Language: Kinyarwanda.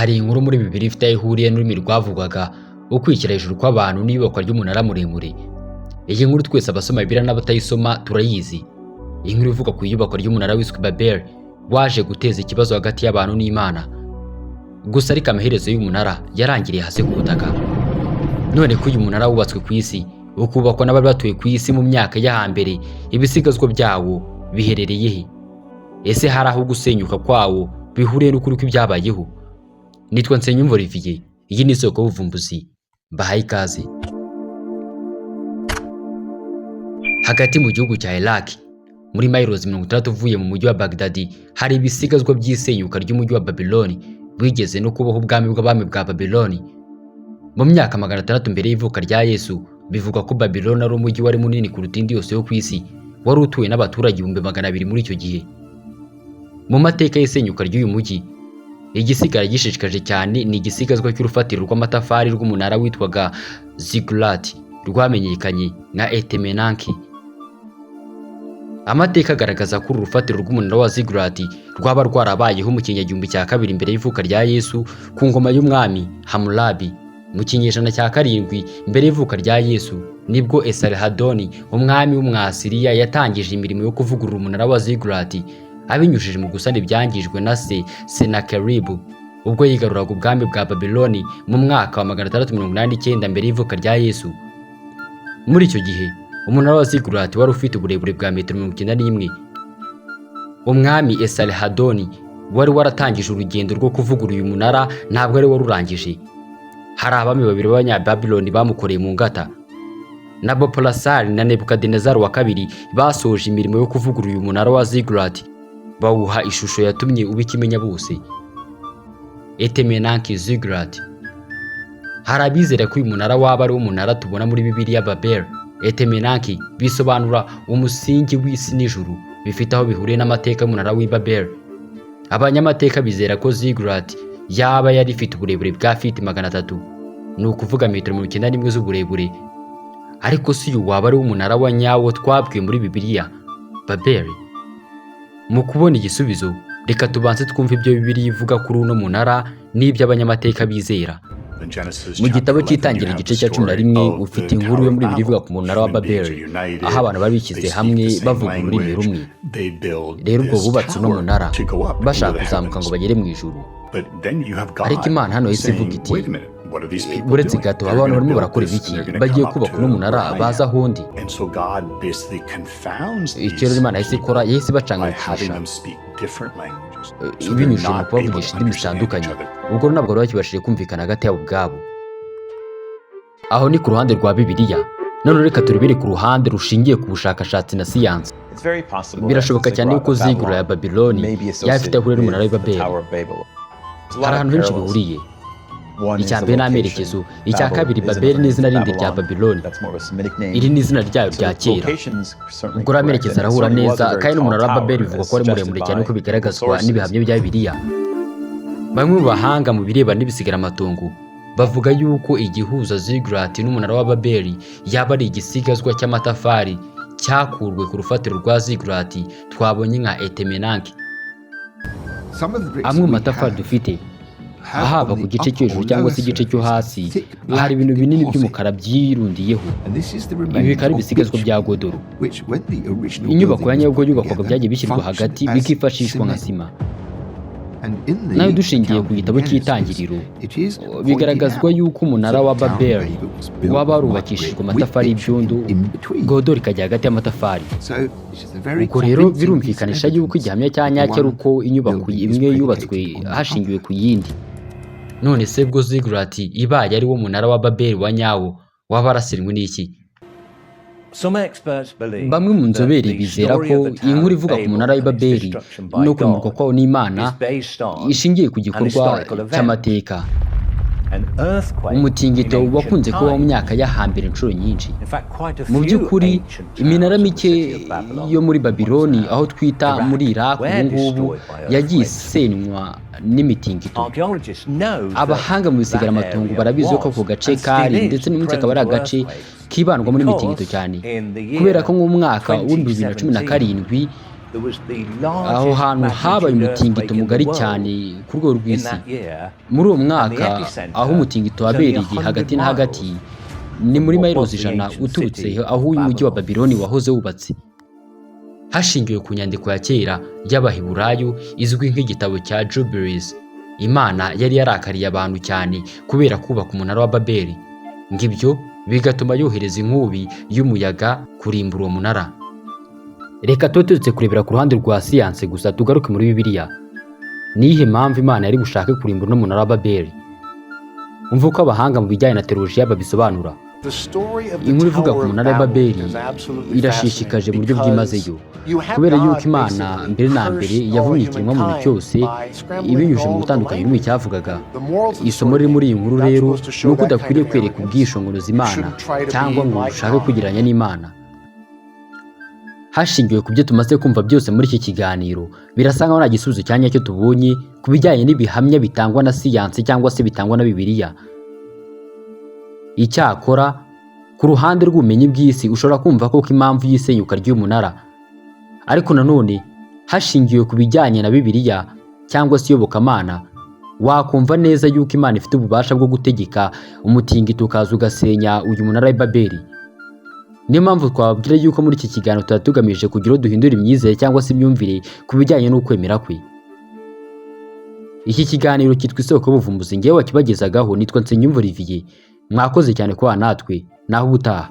hari inkuru muri Bibiliya ifite aho ihuriye n'ururimi rwavugwaga ukwishyira hejuru kw'abantu n'iyubakwa ry'umunara muremure. Iyi nkuru twese abasoma Bibiliya n'abatayisoma turayizi. Inkuru ivuga ku iyubakwa ry'umunara wiswe Babel waje guteza ikibazo hagati y'abantu n'Imana. Gusa ariko amaherezo y'umunara yarangiriye hasi ku butaka. None ko uyu munara wubatswe ku isi ukubakwa n'abari batuye ku isi mu myaka y'ahambere, ibisigazwa byawo biherereye he? Ese hari aho gusenyuka kwawo bihuriye n'ukuri kw'ibyabayeho? Nitwa Nsengiyumva Olivier, iyi ni isoko y'ubuvumbuzi. Bahaye ikaze. Hagati mu gihugu cya Iraq, muri miles 60 uvuye mu mujyi wa Baghdad, hari ibisigazwa by'isenyuka ry'umujyi wa Babiloni wigeze no kubaho ubwami bw'abami bwa Babiloni. Mu myaka 600 mbere y'ivuka rya Yesu, bivuga ko Babiloni ari umujyi wari munini kuruta indi yose yo ku isi, wari utuwe n'abaturage 200,000 muri icyo gihe. Mu mateka y'isenyuka ry'uyu mujyi, igisigara gishishikaje cyane ni igisigazwa cy'urufatiro rw'amatafari rw'umunara witwaga Ziggurat, rwamenyekanye nka Etemenanki. Amateka agaragaza ko urufatiro rw'umunara wa Ziggurat rwaba rwarabayeho mu kinyagihumbi cya kabiri mbere y'ivuka rya Yesu ku ngoma y'umwami Hammurabi. Mu kinyejana cya 7 mbere y'ivuka rya Yesu nibwo Esarhadoni, umwami w'Umwasiriya, yatangije imirimo yo kuvugurura umunara wa Ziggurat abinyujije mu gusana ibyangijwe na Senakeribu ubwo yigaruraga ubwami bwa Babiloni mu mwaka wa 689 mbere y'ivuka rya Yesu. Muri icyo gihe umunara wa Ziggurat wari ufite uburebure bwa metero 91. Umwami Esarhadoni wari waratangije urugendo rwo kuvugurura uyu munara, ntabwo ari warurangije. Hari abami babiri b'Abanyababiloni bamukoreye mu ngata. Nabopolassar na Nebukadinezar wa kabiri basoje imirimo yo kuvugurura uyu munara wa Ziggurat, bawuha ishusho yatumye ubikimenya bose, Etemenanki Ziggurat. Hari abizera ko uyu munara waba ari umunara tubona muri Bibiliya Babel. Etemenanki bisobanura umusingi w'isi n'ijuru, bifite aho bihuriye n'amateka y'umunara w'i Babel. Abanyamateka bizera ko Ziggurat yaba yari ifite uburebure bwa fiti 300, ni ukuvuga metero 91 z'uburebure. Ariko si uyu waba ari umunara wa nyawo twabwiye muri Bibiliya Babel? Mu kubona igisubizo, reka tubanze twumve ibyo Bibiliya ivuga kuri uno munara n'ibyo abanyamateka bizera. Mu gitabo cy'itangira igice cya 11 ufite inkuru yo muri Bibiliya ivuga ku munara wa Babel, aho abantu bari bishyize hamwe bavuga ururimi rumwe. Rero ubwo bubatse uno munara bashaka kuzamuka ngo bagere mu ijuru. Ariko Imana hano yahise ivuga iti, buretse gato abantu barimo barakora ibiki, bagiye kubaka uno munara baza ahondi. Icyo rero Imana yahise ikora, yahise ibacanganyikisha ibinyujije mu kubavugisha indimi zitandukanye. Ubwo ntabwo bari bakibashije kumvikana hagati yabo ubwabo. Aho ni ku ruhande rwa Bibiliya. None reka turebere ku ruhande rushingiye ku bushakashatsi na siyansi. Birashoboka cyane yuko Ziggurat ya Babiloni yaba ifite aho n'umunara wa Babel. Hari ahantu henshi bihuriye. Icya mbere n'amerekezo, icya kabiri Babel ni izina rindi rya Babiloni, iri ni izina ryayo rya kera. Ubwo amerekezo arahura neza, kandi n'umunara wa Babel bivuga ko ari muremure cyane uko bigaragazwa n'ibihamya bya Bibiliya. Bamwe mu bahanga mu birebana n'ibisigaramatongo bavuga yuko igihuza Ziggurat n'umunara wa Babel yaba ari igisigazwa cy'amatafari cyakurwe ku rufatiro rwa Ziggurat twabonye nka Etemenanki. Amwe mu matafari dufite, ahaba ku gice cyo hejuru cyangwa se igice cyo hasi, hari ibintu binini by'umukara byirundiyeho. Ibi bikaba ari ibisigazwa bya Godoro. Inyubako ya Nyabugogo yubakwaga byagiye bishyirwa hagati bikifashishwa nka sima. Nayo dushingiye ku gitabo cy'itangiriro, bigaragazwa yuko umunara wa Babel waba warubakishijwe amatafari y'ibyondo, Godoro ikajya hagati y'amatafari. Ubwo rero birumvikanisha yuko igihamya cya nyacyo ari uko inyubako imwe yubatswe hashingiwe ku yindi. None se bwo Ziggurat ibaye ari wo munara wa Babel wa nyawo, waba warasinywe n'iki? Bamwe mu nzobere bizera ko inkuru ivuga ku munara wa Babel no kwimurwa kwawo n'Imana ishingiye ku gikorwa cy'amateka. Umutingito wakunze kubaho mu myaka y'ahambere inshuro nyinshi. Mu by'ukuri iminara mike yo muri Babiloni aho twita muri Iraq ubungubu yagiye isenywa n'imitingito. Abahanga mu bisigaramatongo barabizi ko ako gace kari ndetse n'umunsi akaba ari agace kibandwamo n'imitingito cyane, kubera ko mu mwaka wa 2017 aho hantu habaye umutingito mugari cyane ku rwego rw'isi. Muri uwo mwaka aho umutingito wabereye hagati na hagati ni muri miles 100 uturutse aho uyu mujyi wa Babiloni wahoze wubatse. Hashingiwe ku nyandiko ya kera y'Abaheburayo izwi nk'igitabo cya Jubilees, Imana yari yarakariye abantu cyane kubera kubaka umunara wa Babeli, ngibyo bigatuma yohereza inkubi y'umuyaga kurimbura uwo munara. Reka tututse kurebera ku ruhande rwa siyanse gusa tugaruke muri Bibiliya. Nihe mpamvu Imana yari bushake kurimbura n'umunara wa Babeli? Umva uko abahanga mu bijyanye na teolojiya babisobanura. Inkuru ivuga ku munara wa Babeli irashishikaje mu buryo bwimazeyo, kubera yuko Imana mbere na mbere yavumye ikiremwamuntu cyose ibinyujije mu gutandukanya ururimi cyavugaga. Isomo riri muri iyi nkuru rero ni uko udakwiriye kwereka ubwishongonoza Imana cyangwa ngo ushake kugereranya n'Imana. Hashingiwe ku byo tumaze kumva byose muri iki kiganiro, birasa nkaho nta gisubizo cya nyacyo tubonye ku bijyanye n'ibihamya bitangwa na siyansi cyangwa se bitangwa na Bibiliya. Icyakora ku ruhande rw'ubumenyi bw'isi ushobora kumva ko impamvu y'isenyuka ry'umunara, ariko nanone hashingiwe ku bijyanye na Bibiliya cyangwa se iyobokamana, wakumva neza yuko Imana ifite ububasha bwo gutegeka umutingito ukaza ugasenya uyu munara wa Babeli. Niyo mpamvu twababwira yuko muri iki kiganiro tuba tugamije kugira ngo duhindure imyizere cyangwa se imyumvire ku bijyanye n'ukwemera kwe. Iki kiganiro cyitwa Isoko y'Ubuvumbuzi, ngewe wakibagezagaho nitwa Nsengiyumva Olivier. Mwakoze cyane kuba natwe, naho ubutaha.